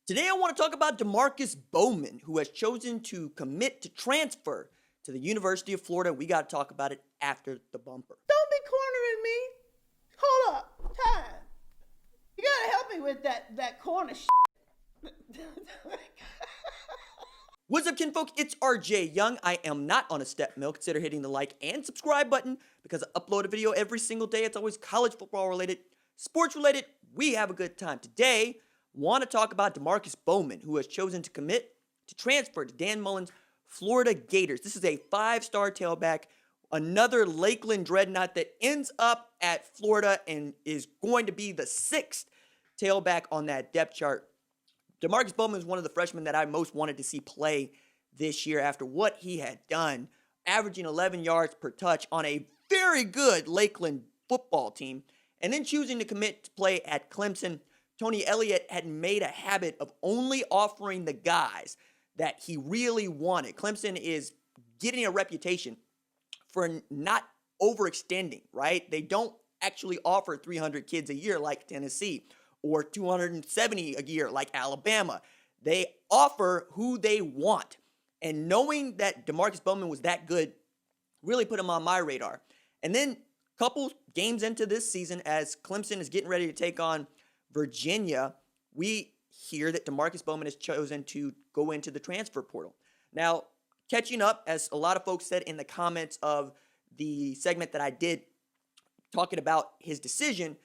Today I want to talk about Demarkcus Bowman, who has chosen to commit to transfer to the University of Florida. We got to talk about it after the bumper. Don't be cornering me. Hold up. Time. You got to help me with that corner shit. What's up, kinfolk? It's RJ Young. I am not on a step mill. Consider hitting the like and subscribe button because I upload a video every single day. It's always college football related, sports related. We have a good time. Today, want to talk about Demarkcus Bowman, who has chosen to commit to transfer to Dan Mullen's Florida Gators. This is a 5-star tailback, another Lakeland dreadnought that ends up at Florida and is going to be the 6th tailback on that depth chart. Demarkcus Bowman is one of the freshmen that I most wanted to see play this year after what he had done, averaging 11 yards per touch on a very good Lakeland football team, and then choosing to commit to play at Clemson. Tony Elliott had made a habit of only offering the guys that he really wanted. Clemson is getting a reputation for not overextending, right? They don't actually offer 300 kids a year like Tennessee or 270 a year like Alabama. They offer who they want. And knowing that Demarkcus Bowman was that good really put him on my radar. And then a couple games into this season, as Clemson is getting ready to take on Virginia, we hear that Demarkcus Bowman has chosen to go into the transfer portal. Now, catching up, as a lot of folks said in the comments of the segment that I did talking about his decision,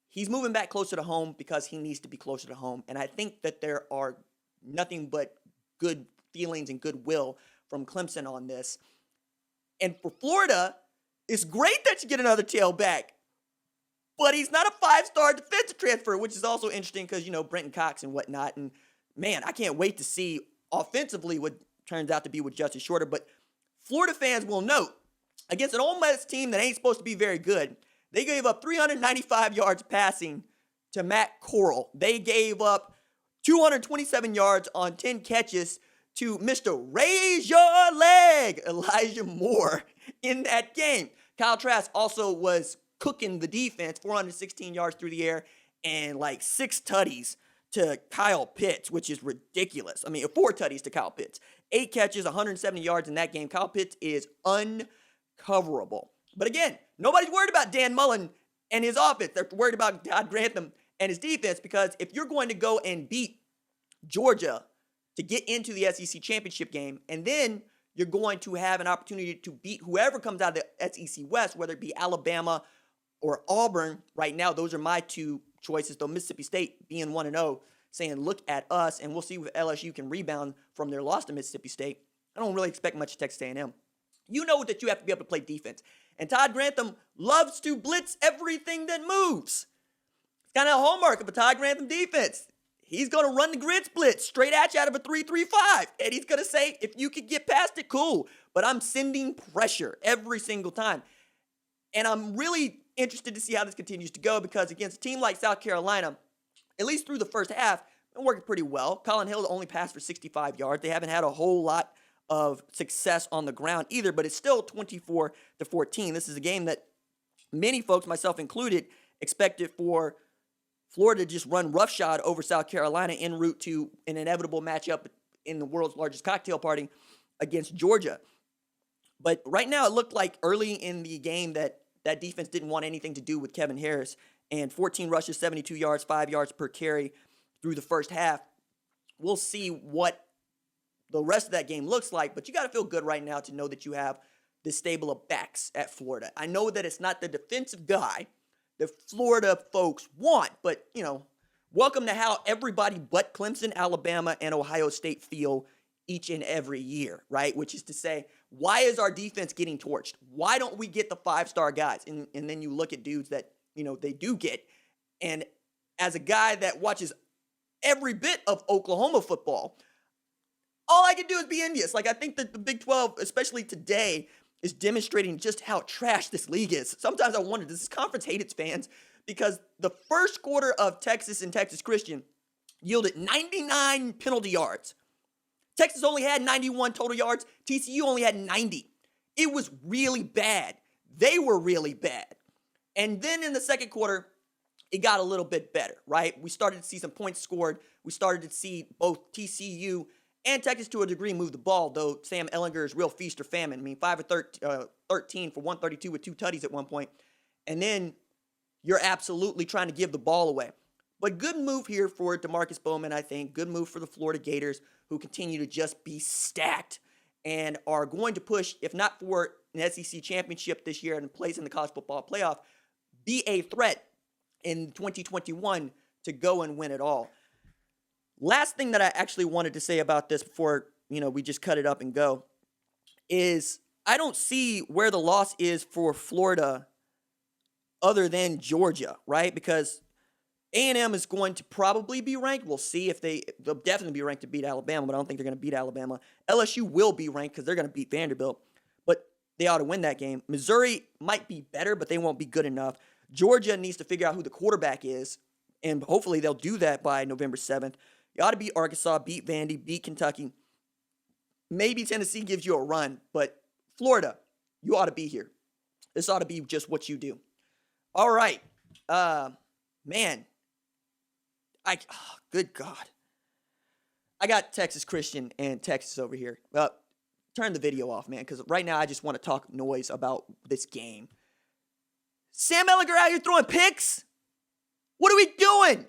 he's moving back closer to home because he needs to be closer to home. And I think that there are nothing but good feelings and goodwill from Clemson on this. And for Florida, it's great that you get another tailback. But he's not a 5-star defensive transfer, which is also interesting because, Brenton Cox and whatnot. And, man, I can't wait to see offensively what turns out to be with Justice Shorter. But Florida fans will note, against an Ole Miss team that ain't supposed to be very good, they gave up 395 yards passing to Matt Corral. They gave up 227 yards on 10 catches to Mr. Raise Your Leg, Elijah Moore, in that game. Kyle Trask also was cooking the defense, 416 yards through the air and like 6 tutties to Kyle Pitts, which is ridiculous. 4 tutties to Kyle Pitts. 8 catches, 170 yards in that game. Kyle Pitts is uncoverable. But again, nobody's worried about Dan Mullen and his offense. They're worried about Todd Grantham and his defense, because if you're going to go and beat Georgia to get into the SEC championship game, and then you're going to have an opportunity to beat whoever comes out of the SEC West, whether it be Alabama or Auburn. Right now, those are my 2 choices, though Mississippi State being 1-0, saying, look at us, and we'll see if LSU can rebound from their loss to Mississippi State. I don't really expect much of Texas A&M. You know that you have to be able to play defense. And Todd Grantham loves to blitz everything that moves. It's kind of a hallmark of a Todd Grantham defense. He's going to run the grid split straight at you out of a 3-3-5. And he's going to say, if you can get past it, cool. But I'm sending pressure every single time. And I'm really interested to see how this continues to go, because against a team like South Carolina, at least through the first half, it worked pretty well. Colin Hill only passed for 65 yards. They haven't had a whole lot of success on the ground either, but it's still 24-14. This is a game that many folks, myself included, expected for Florida to just run roughshod over South Carolina en route to an inevitable matchup in the world's largest cocktail party against Georgia. But right now it looked like early in the game that defense didn't want anything to do with Kevin Harris, and 14 rushes, 72 yards, 5 yards per carry through the first half. We'll see what the rest of that game looks like, but you got to feel good right now to know that you have this stable of backs at Florida. I know that it's not the defensive guy that Florida folks want, but, welcome to how everybody but Clemson, Alabama, and Ohio State feel each and every year, right? Which is to say, why is our defense getting torched? Why don't we get the 5-star guys? And then you look at dudes that, they do get. And as a guy that watches every bit of Oklahoma football, all I can do is be envious. I think that the Big 12, especially today, is demonstrating just how trash this league is. Sometimes I wonder, does this conference hate its fans? Because the first quarter of Texas and Texas Christian yielded 99 penalty yards. Texas only had 91 total yards. TCU only had 90. It was really bad. They were really bad. And then in the second quarter, it got a little bit better, right? We started to see some points scored. We started to see both TCU and Texas to a degree move the ball, though Sam Ehlinger's real feast or famine. I mean, 5 of 13 for 132 with 2 tutties at one point. And then you're absolutely trying to give the ball away. But good move here for Demarkcus Bowman, I think. Good move for the Florida Gators, who continue to just be stacked and are going to push, if not for an SEC championship this year and a place in the college football playoff, be a threat in 2021 to go and win it all. Last thing that I actually wanted to say about this before, we just cut it up and go, is I don't see where the loss is for Florida other than Georgia, right? Because A&M is going to probably be ranked. We'll see if they'll definitely be ranked to beat Alabama, but I don't think they're going to beat Alabama. LSU will be ranked because they're going to beat Vanderbilt, but they ought to win that game. Missouri might be better, but they won't be good enough. Georgia needs to figure out who the quarterback is, and hopefully they'll do that by November 7th. You ought to beat Arkansas, beat Vandy, beat Kentucky. Maybe Tennessee gives you a run, but Florida, you ought to be here. This ought to be just what you do. All right. Man. Good God. I got Texas Christian and Texas over here. Turn the video off, man, because right now I just want to talk noise about this game. Sam Ehlinger out here throwing picks? What are we doing?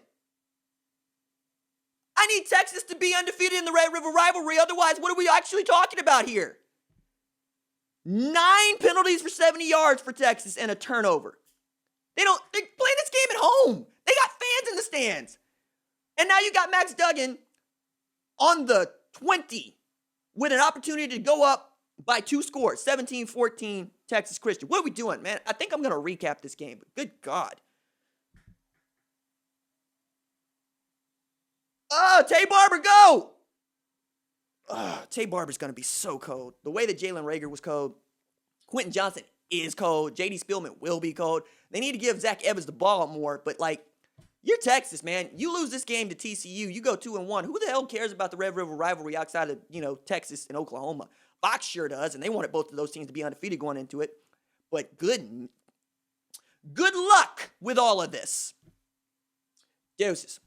I need Texas to be undefeated in the Red River rivalry. Otherwise, what are we actually talking about here? 9 penalties for 70 yards for Texas and a turnover. They're playing this game at home. They got fans in the stands. And now you got Max Duggan on the 20 with an opportunity to go up by 2 scores, 17-14 Texas Christian. What are we doing, man? I think I'm going to recap this game, but good God. Oh, Tay Barber, go! Tay Barber's going to be so cold. The way that Jalen Reagor was cold, Quentin Johnson is cold, J.D. Spielman will be cold. They need to give Zach Evans the ball more, but, you're Texas, man. You lose this game to TCU, you go 2-1. Who the hell cares about the Red River rivalry outside of, Texas and Oklahoma? Fox sure does, and they wanted both of those teams to be undefeated going into it. But good luck with all of this. Deuces.